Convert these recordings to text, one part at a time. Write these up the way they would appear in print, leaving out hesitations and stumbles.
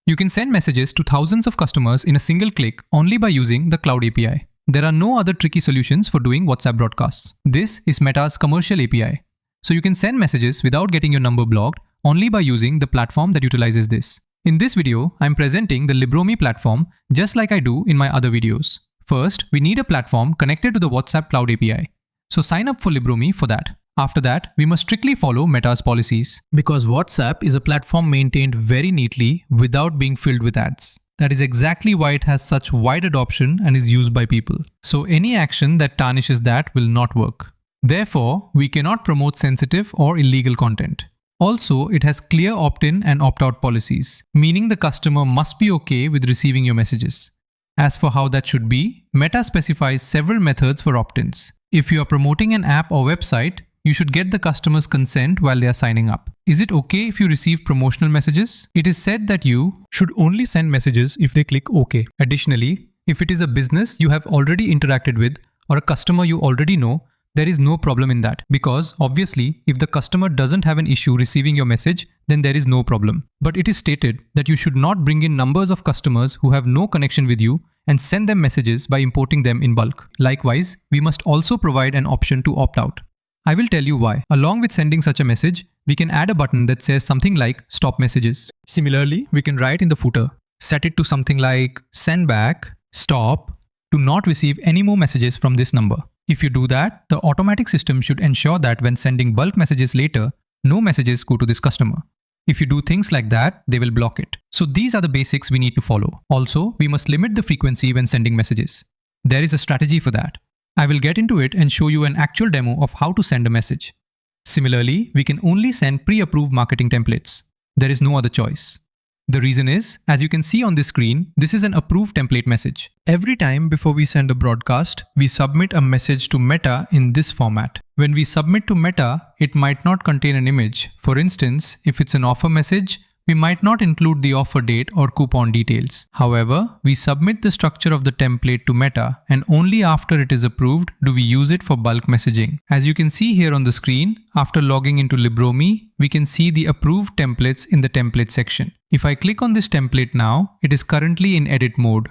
You can send messages to thousands of customers in a single click only by using the Cloud API. There are no other tricky solutions for doing WhatsApp broadcasts. This is Meta's commercial API. So you can send messages without getting your number blocked only by using the platform that utilizes this. In this video, I'm presenting the Libromi platform just like I do in my other videos. First, we need a platform connected to the WhatsApp Cloud API. So sign up for Libromi for that. After that, we must strictly follow Meta's policies. Because WhatsApp is a platform maintained very neatly without being filled with ads. That is exactly why it has such wide adoption and is used by people. So any action that tarnishes that will not work. Therefore, we cannot promote sensitive or illegal content. Also, it has clear opt-in and opt-out policies, meaning the customer must be okay with receiving your messages. As for how that should be, Meta specifies several methods for opt-ins. If you are promoting an app or website, you should get the customer's consent while they are signing up. Is it okay if you receive promotional messages? It is said that you should only send messages if they click OK. Additionally, if it is a business you have already interacted with or a customer you already know, there is no problem in that. Because obviously, if the customer doesn't have an issue receiving your message, then there is no problem. But it is stated that you should not bring in numbers of customers who have no connection with you and send them messages by importing them in bulk. Likewise, we must also provide an option to opt out. I will tell you why. Along with sending such a message, we can add a button that says something like stop messages. Similarly, we can write in the footer, set it to something like send back, stop, to not receive any more messages from this number. If you do that, the automatic system should ensure that when sending bulk messages later, no messages go to this customer. If you do things like that, they will block it. So these are the basics we need to follow. Also, we must limit the frequency when sending messages. There is a strategy for that. I will get into it and show you an actual demo of how to send a message. Similarly, we can only send pre-approved marketing templates. There is no other choice. The reason is, as you can see on this screen, this is an approved template message. Every time before we send a broadcast, we submit a message to Meta in this format. When we submit to Meta, it might not contain an image. For instance, if it's an offer message, we might not include the offer date or coupon details. However, we submit the structure of the template to Meta, and only after it is approved do we use it for bulk messaging. As you can see here on the screen, after logging into Libromi, we can see the approved templates in the template section. If I click on this template now, it is currently in edit mode.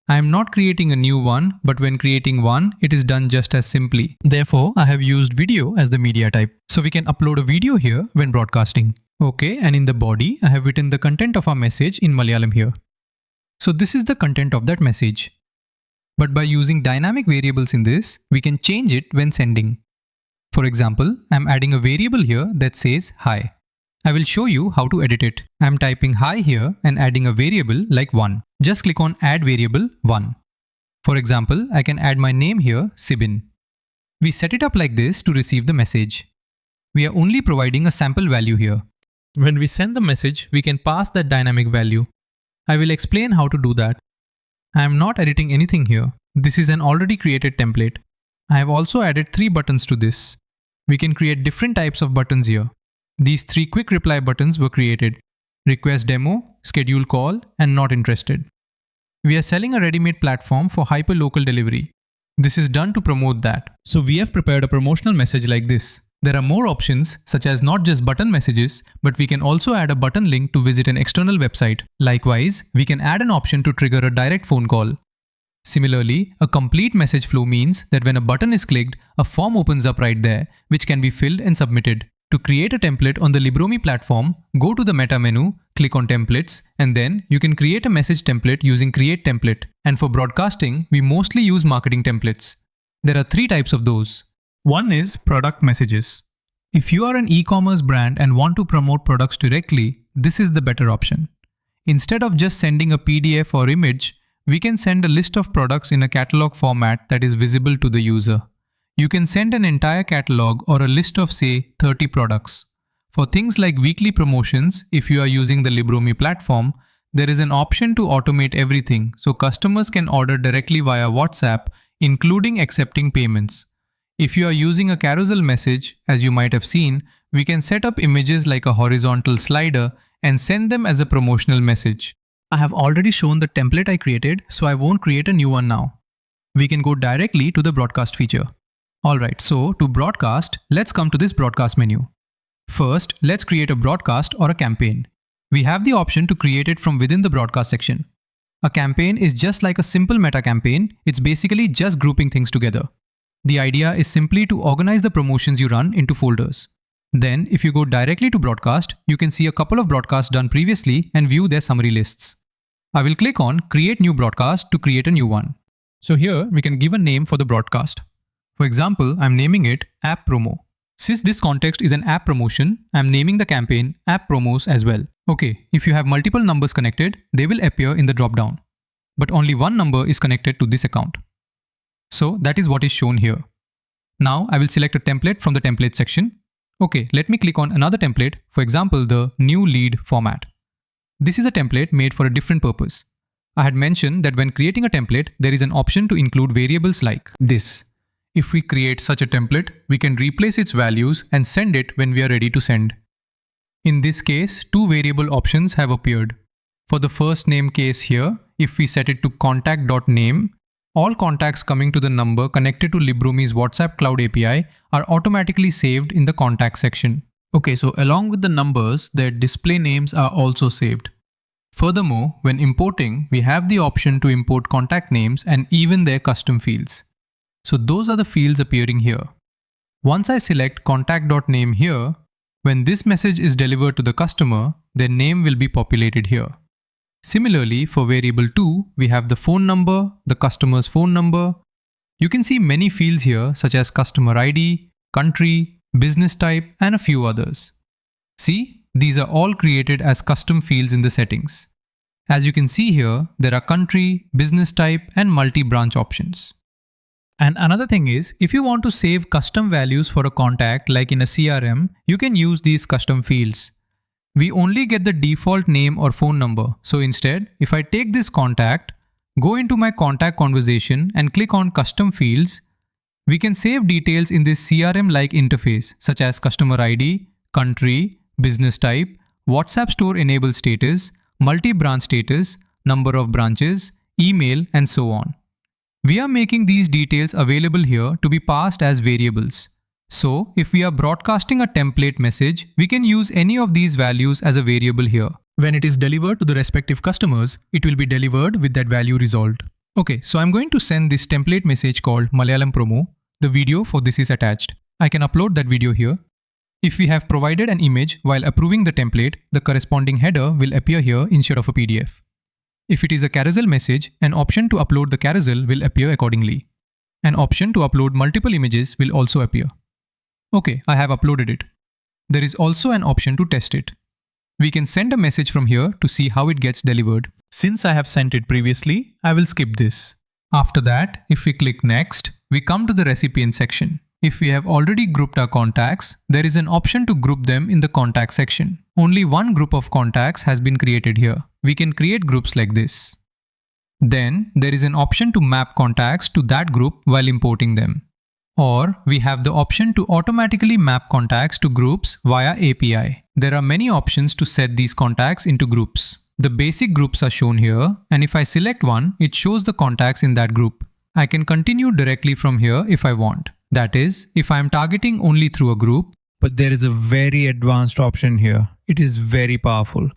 I am not creating a new one, but when creating one, it is done just as simply. Therefore, I have used video as the media type. So we can upload a video here when broadcasting. Okay, and in the body, I have written the content of our message in Malayalam here. So this is the content of that message. But by using dynamic variables in this, we can change it when sending. For example, I'm adding a variable here that says hi. I will show you how to edit it. I'm typing hi here and adding a variable like 1. Just click on add variable 1. For example, I can add my name here, Sibin. We set it up like this to receive the message. We are only providing a sample value here. When we send the message, we can pass that dynamic value. I will explain how to do that. I am not editing anything here. This is an already created template. I have also added 3 buttons to this. We can create different types of buttons here. These 3 quick reply buttons were created: request demo, schedule call, and not interested. We are selling a ready-made platform for hyper-local delivery. This is done to promote that. So we have prepared a promotional message like this. There are more options, such as not just button messages, but we can also add a button link to visit an external website. Likewise, we can add an option to trigger a direct phone call. Similarly, a complete message flow means that when a button is clicked, a form opens up right there, which can be filled and submitted. To create a template on the Libromi platform, go to the Meta menu, click on Templates, and then you can create a message template using Create Template. And for broadcasting, we mostly use marketing templates. There are 3 types of those. One is product messages. If you are an e-commerce brand and want to promote products directly, this is the better option. Instead of just sending a PDF or image, we can send a list of products in a catalog format that is visible to the user. You can send an entire catalog or a list of say 30 products. For things like weekly promotions, if you are using the Libromi platform, there is an option to automate everything so customers can order directly via WhatsApp, including accepting payments. If you are using a carousel message, as you might have seen, we can set up images like a horizontal slider and send them as a promotional message. I have already shown the template I created, so I won't create a new one now. We can go directly to the broadcast feature. Alright, so to broadcast, let's come to this broadcast menu. First, let's create a broadcast or a campaign. we have the option to create it from within the broadcast section. A campaign is just like a simple meta campaign, it's basically just grouping things together. The idea is simply to organize the promotions you run into folders. Then, if you go directly to broadcast, you can see a couple of broadcasts done previously and view their summary lists. I will click on Create New Broadcast to create a new one. So here, we can give a name for the broadcast. For example, I'm naming it App Promo. Since this context is an app promotion, I'm naming the campaign App Promos as well. Okay, if you have multiple numbers connected, they will appear in the dropdown. But only one number is connected to this account. So that is what is shown here. Now I will select a template from the template section. Okay, let me click on another template, for example, the new lead format. This is a template made for a different purpose. I had mentioned that when creating a template, there is an option to include variables like this. If we create such a template, we can replace its values and send it when we are ready to send. In this case, two variable options have appeared. For the first name case here, if we set it to contact.name, all contacts coming to the number connected to Librumi's WhatsApp Cloud API are automatically saved in the contact section. Okay, so along with the numbers, their display names are also saved. Furthermore, when importing, we have the option to import contact names and even their custom fields. So those are the fields appearing here. Once I select contact.name here, when this message is delivered to the customer, their name will be populated here. Similarly, for variable 2, we have the phone number, the customer's phone number. You can see many fields here such as customer ID, country, business type, and a few others. See, these are all created as custom fields in the settings. As you can see here, there are country, business type, and multi-branch options. And another thing is, if you want to save custom values for a contact like in a CRM, you can use these custom fields. We only get the default name or phone number. So instead, if I take this contact, go into my contact conversation and click on custom fields, we can save details in this CRM-like interface such as customer ID, country, business type, WhatsApp store enabled status, multi-branch status, number of branches, email, and so on. We are making these details available here to be passed as variables. So, if we are broadcasting a template message, we can use any of these values as a variable here. When it is delivered to the respective customers, it will be delivered with that value resolved. Okay, so I'm going to send this template message called Malayalam Promo. The video for this is attached. I can upload that video here. If we have provided an image while approving the template, the corresponding header will appear here instead of a PDF. If it is a carousel message, an option to upload the carousel will appear accordingly. An option to upload multiple images will also appear. Okay, I have uploaded it. There is also an option to test it. We can send a message from here to see how it gets delivered. Since I have sent it previously, I will skip this. After that, if we click Next, we come to the recipient section. If we have already grouped our contacts, there is an option to group them in the contact section. Only one group of contacts has been created here. We can create groups like this. Then, there is an option to map contacts to that group while importing them. Or, we have the option to automatically map contacts to groups via API. There are many options to set these contacts into groups. The basic groups are shown here, and if I select one, it shows the contacts in that group. I can continue directly from here if I want. That is, if I am targeting only through a group. But there is a very advanced option here. It is very powerful.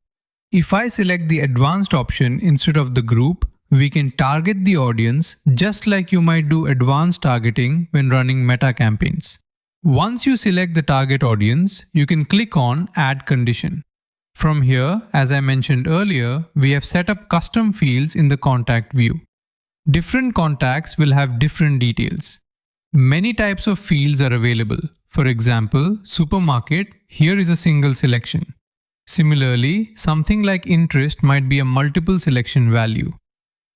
If I select the advanced option instead of the group, we can target the audience just like you might do advanced targeting when running meta campaigns. Once you select the target audience, you can click on Add Condition. From here, as I mentioned earlier, we have set up custom fields in the contact view. Different contacts will have different details. Many types of fields are available. For example, supermarket, here is a single selection. Similarly, something like interest might be a multiple selection value.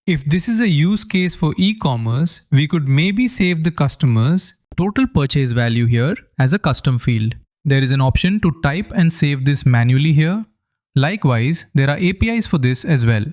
If this is a use case for e-commerce, we could maybe save the customer's total purchase value here as a custom field. There is an option to type and save this manually here. Likewise, there are APIs for this as well.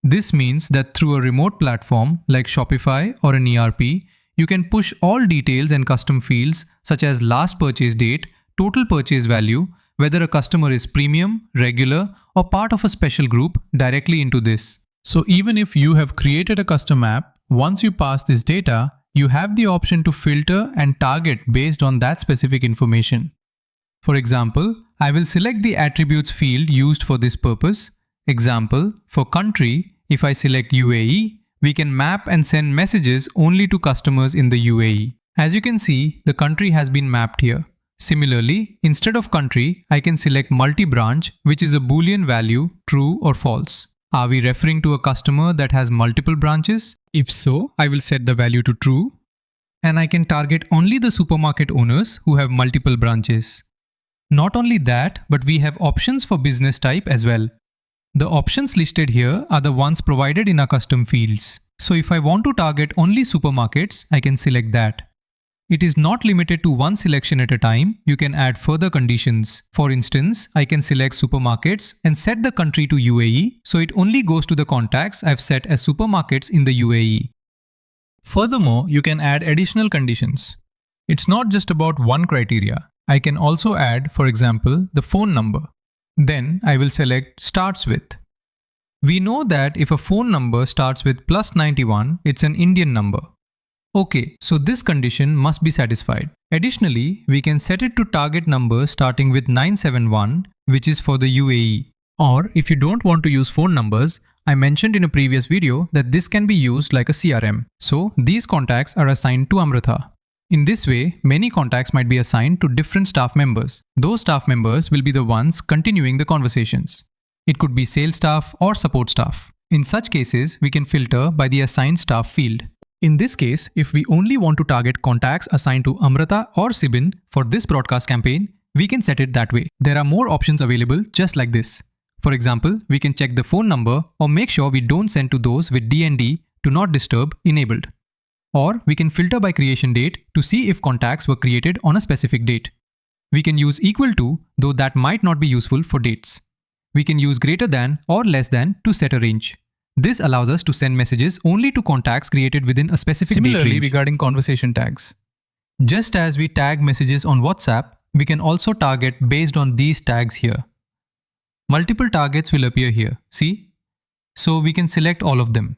This means that through a remote platform like Shopify or an ERP, you can push all details and custom fields such as last purchase date, total purchase value, whether a customer is premium, regular, or part of a special group directly into this. So even if you have created a custom app, once you pass this data, you have the option to filter and target based on that specific information. For example, I will select the attributes field used for this purpose. Example, for country, if I select UAE, we can map and send messages only to customers in the UAE. As you can see, the country has been mapped here. Similarly, instead of country, I can select multi-branch, which is a Boolean value, true or false. Are we referring to a customer that has multiple branches? If so, I will set the value to true. And I can target only the supermarket owners who have multiple branches. Not only that, but we have options for business type as well. The options listed here are the ones provided in our custom fields. So if I want to target only supermarkets, I can select that. It is not limited to one selection at a time. You can add further conditions. For instance, I can select supermarkets and set the country to UAE, so it only goes to the contacts I've set as supermarkets in the UAE. Furthermore, you can add additional conditions. It's not just about one criteria. I can also add, for example, the phone number. Then I will select starts with. We know that if a phone number starts with +91, it's an Indian number. Okay, so this condition must be satisfied. Additionally, we can set it to target numbers starting with 971, which is for the UAE. Or if you don't want to use phone numbers, I mentioned in a previous video that this can be used like a CRM. So these contacts are assigned to Amrita. In this way, many contacts might be assigned to different staff members. Those staff members will be the ones continuing the conversations. It could be sales staff or support staff. In such cases, we can filter by the assigned staff field. In this case, if we only want to target contacts assigned to Amrita or Sibin for this broadcast campaign, we can set it that way. There are more options available just like this. For example, we can check the phone number or make sure we don't send to those with DND to not disturb enabled. Or we can filter by creation date to see if contacts were created on a specific date. We can use equal to, though that might not be useful for dates. We can use greater than or less than to set a range. This allows us to send messages only to contacts created within a specific date range. Similarly, regarding conversation tags. Just as we tag messages on WhatsApp, we can also target based on these tags here. Multiple targets will appear here, see? So we can select all of them.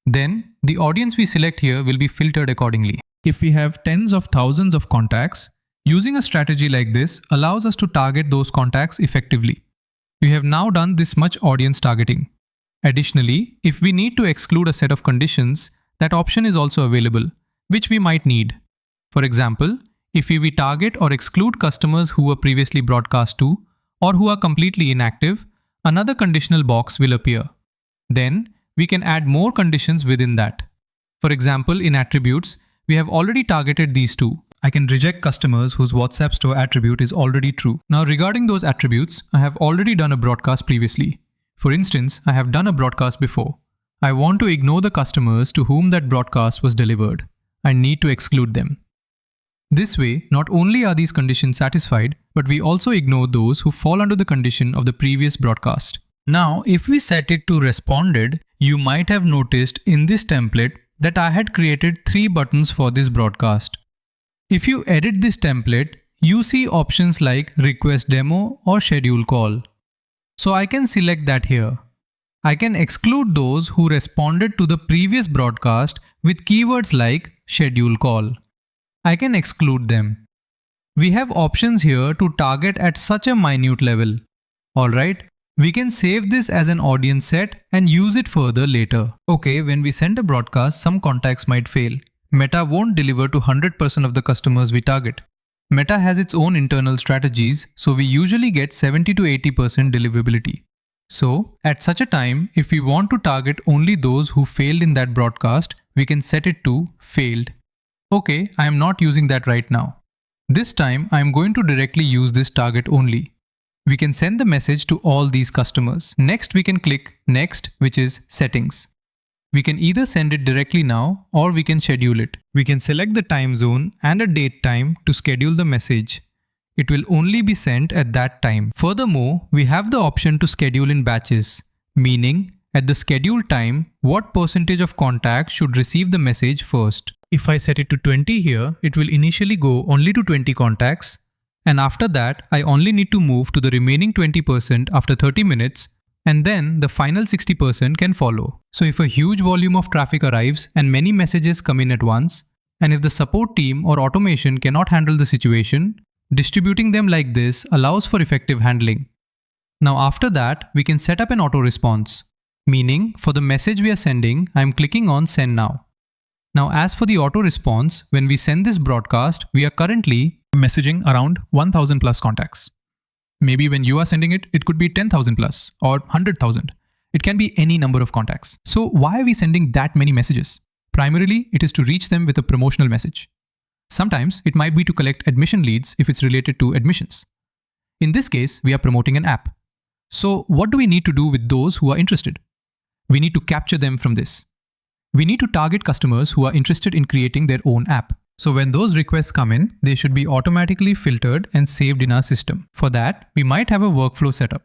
Then, the audience we select here will be filtered accordingly. If we have tens of thousands of contacts, using a strategy like this allows us to target those contacts effectively. We have now done this much audience targeting. Additionally, if we need to exclude a set of conditions, that option is also available, which we might need. For example, if we target or exclude customers who were previously broadcast to or who are completely inactive, another conditional box will appear. Then, we can add more conditions within that. For example, in attributes, we have already targeted these two. I can reject customers whose WhatsApp store attribute is already true. Now, regarding those attributes, I have already done a broadcast previously. For instance, I have done a broadcast before. I want to ignore the customers to whom that broadcast was delivered. I need to exclude them. This way, not only are these conditions satisfied, but we also ignore those who fall under the condition of the previous broadcast. Now, if we set it to responded, you might have noticed in this template that I had created 3 buttons for this broadcast. If you edit this template, you see options like request demo or schedule call. So I can select that here. I can exclude those who responded to the previous broadcast with keywords like schedule call. I can exclude them. We have options here to target at such a minute level. Alright, we can save this as an audience set and use it further later. Okay, when we send a broadcast, some contacts might fail. Meta won't deliver to 100% of the customers we target. Meta has its own internal strategies, so we usually get 70 to 80% deliverability. So, at such a time, if we want to target only those who failed in that broadcast, we can set it to failed. Okay, I am not using that right now. This time, I am going to directly use this target only. We can send the message to all these customers. Next, we can click Next, which is Settings. We can either send it directly now or we can schedule it. We can select the time zone and a date time to schedule the message. It will only be sent at that time. Furthermore, we have the option to schedule in batches, meaning at the scheduled time, what percentage of contacts should receive the message first. If I set it to 20 here, it will initially go only to 20 contacts, and after that, I only need to move to the remaining 20% after 30 minutes, and then the final 60% can follow. So if a huge volume of traffic arrives and many messages come in at once, and if the support team or automation cannot handle the situation, Distributing them like this allows for effective handling. Now after that, we can set up an auto response, meaning for the message we are sending, I am clicking on Send Now. Now as for the auto response, when we send this broadcast, we are currently messaging around 1000 plus contacts. Maybe when you are sending it, it could be 10,000 plus or 100,000. It can be any number of contacts. So why are we sending that many messages? Primarily, it is to reach them with a promotional message. Sometimes it might be to collect admission leads if it's related to admissions. In this case, we are promoting an app. So what do we need to do with those who are interested? We need to capture them from this. We need to target customers who are interested in creating their own app. So when those requests come in, they should be automatically filtered and saved in our system. For that, we might have a workflow setup.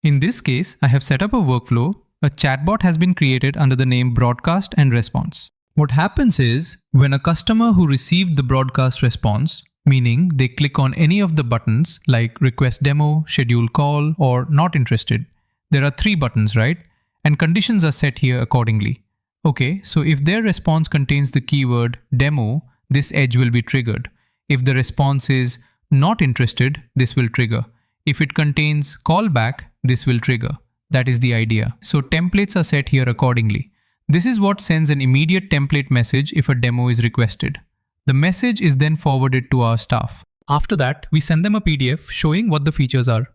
In this case, I have set up a workflow. A chatbot has been created under the name Broadcast and Response. What happens is, when a customer who received the broadcast response, meaning they click on any of the buttons like Request Demo, Schedule Call, or Not Interested, there are 3 buttons, right? And conditions are set here accordingly. Okay, so if their response contains the keyword demo, this edge will be triggered. If the response is not interested, this will trigger. If it contains callback, this will trigger. That is the idea. So templates are set here accordingly. This is what sends an immediate template message if a demo is requested. The message is then forwarded to our staff. After that, we send them a PDF showing what the features are.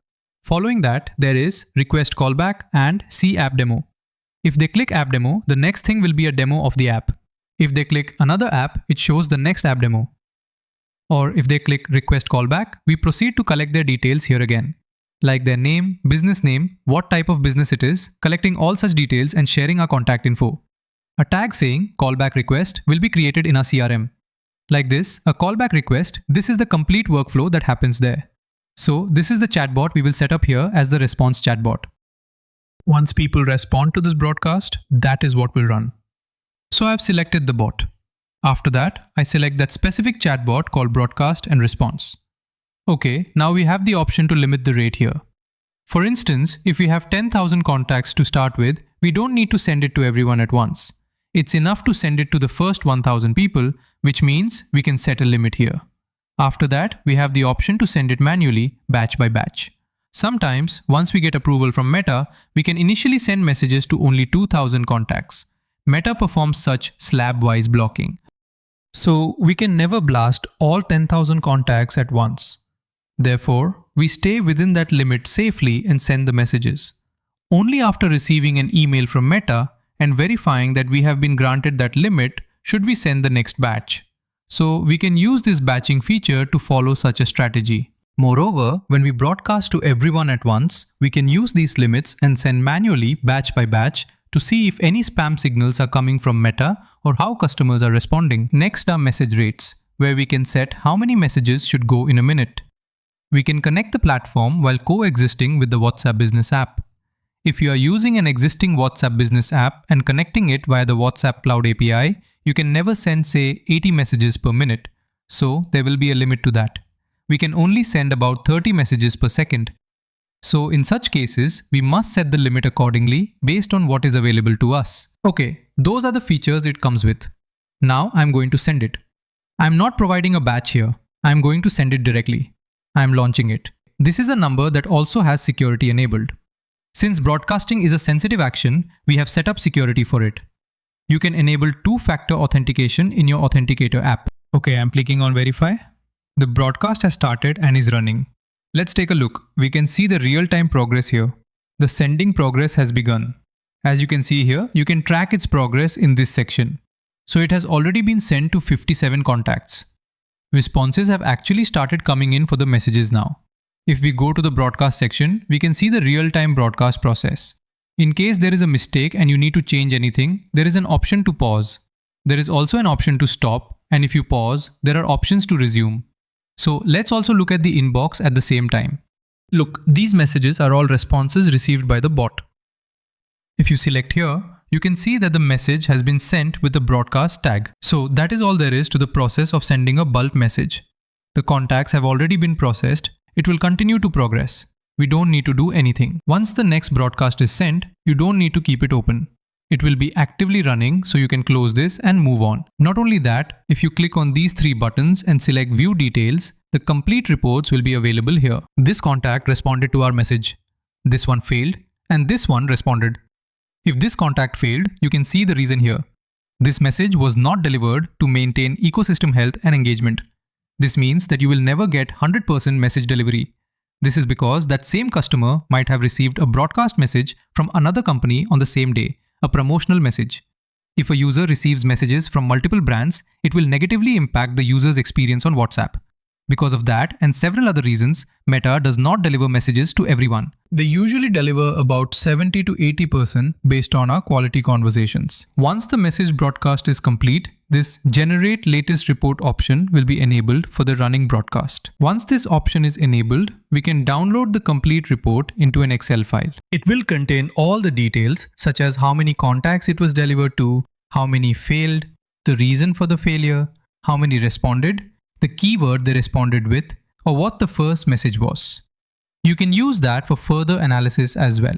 Following that, there is request callback and see app demo. If they click app demo, the next thing will be a demo of the app. If they click another app, it shows the next app demo. Or if they click request callback, we proceed to collect their details here again, like their name, business name, what type of business it is, collecting all such details and sharing our contact info. A tag saying callback request will be created in our CRM. Like this, a callback request, this is the complete workflow that happens there. So this is the chatbot we will set up here as the response chatbot. Once people respond to this broadcast, that is what will run. So I've selected the bot. After that, I select that specific chatbot called broadcast and response. Okay, now we have the option to limit the rate here. For instance, if we have 10,000 contacts to start with, we don't need to send it to everyone at once. It's enough to send it to the first 1,000 people, which means we can set a limit here. After that, we have the option to send it manually, batch by batch. Sometimes, once we get approval from Meta, we can initially send messages to only 2,000 contacts. Meta performs such slab-wise blocking. So we can never blast all 10,000 contacts at once. Therefore, we stay within that limit safely and send the messages. Only after receiving an email from Meta and verifying that we have been granted that limit should we send the next batch. So we can use this batching feature to follow such a strategy. Moreover, when we broadcast to everyone at once, we can use these limits and send manually batch by batch to see if any spam signals are coming from Meta or how customers are responding. Next are message rates, where we can set how many messages should go in a minute. We can connect the platform while coexisting with the WhatsApp Business app. If you are using an existing WhatsApp Business app and connecting it via the WhatsApp Cloud API, you can never send, say, 80 messages per minute. So there will be a limit to that. We can only send about 30 messages per second. So in such cases, we must set the limit accordingly based on what is available to us. Okay, those are the features it comes with. Now I'm going to send it. I'm not providing a batch here. I'm going to send it directly. I'm launching it. This is a number that also has security enabled. Since broadcasting is a sensitive action, we have set up security for it. You can enable two-factor authentication in your Authenticator app. Okay, I'm clicking on Verify. The broadcast has started and is running. Let's take a look. We can see the real-time progress here. The sending progress has begun. As you can see here, you can track its progress in this section. So it has already been sent to 57 contacts. Responses have actually started coming in for the messages now. If we go to the broadcast section, we can see the real-time broadcast process. In case there is a mistake and you need to change anything, there is an option to pause. There is also an option to stop, and if you pause, there are options to resume. So let's also look at the inbox at the same time. Look, these messages are all responses received by the bot. If you select here, you can see that the message has been sent with the broadcast tag. So that is all there is to the process of sending a bulk message. The contacts have already been processed. It will continue to progress. We don't need to do anything. Once the next broadcast is sent, you don't need to keep it open. It will be actively running, so you can close this and move on. Not only that, if you click on these three buttons and select View Details, the complete reports will be available here. This contact responded to our message. This one failed, and this one responded. If this contact failed, you can see the reason here. This message was not delivered to maintain ecosystem health and engagement. This means that you will never get 100% message delivery. This is because that same customer might have received a broadcast message from another company on the same day, a promotional message. If a user receives messages from multiple brands, it will negatively impact the user's experience on WhatsApp. Because of that and several other reasons, Meta does not deliver messages to everyone. They usually deliver about 70 to 80% based on our quality conversations. Once the message broadcast is complete, this Generate Latest Report option will be enabled for the running broadcast. Once this option is enabled, we can download the complete report into an Excel file. It will contain all the details such as how many contacts it was delivered to, how many failed, the reason for the failure, how many responded, the keyword they responded with, or what the first message was. You can use that for further analysis as well.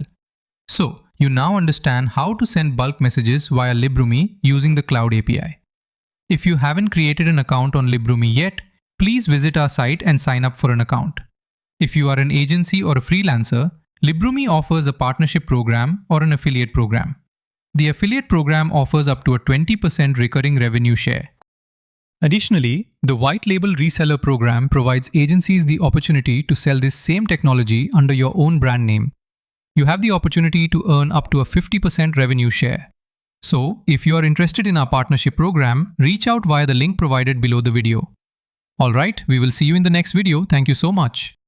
So, you now understand how to send bulk messages via Librumi using the Cloud API. If you haven't created an account on Librumi yet, please visit our site and sign up for an account. If you are an agency or a freelancer, Librumi offers a partnership program or an affiliate program. The affiliate program offers up to a 20% recurring revenue share. Additionally, the white label reseller program provides agencies the opportunity to sell this same technology under your own brand name. You have the opportunity to earn up to a 50% revenue share. So, if you are interested in our partnership program, reach out via the link provided below the video. Alright, we will see you in the next video. Thank you so much.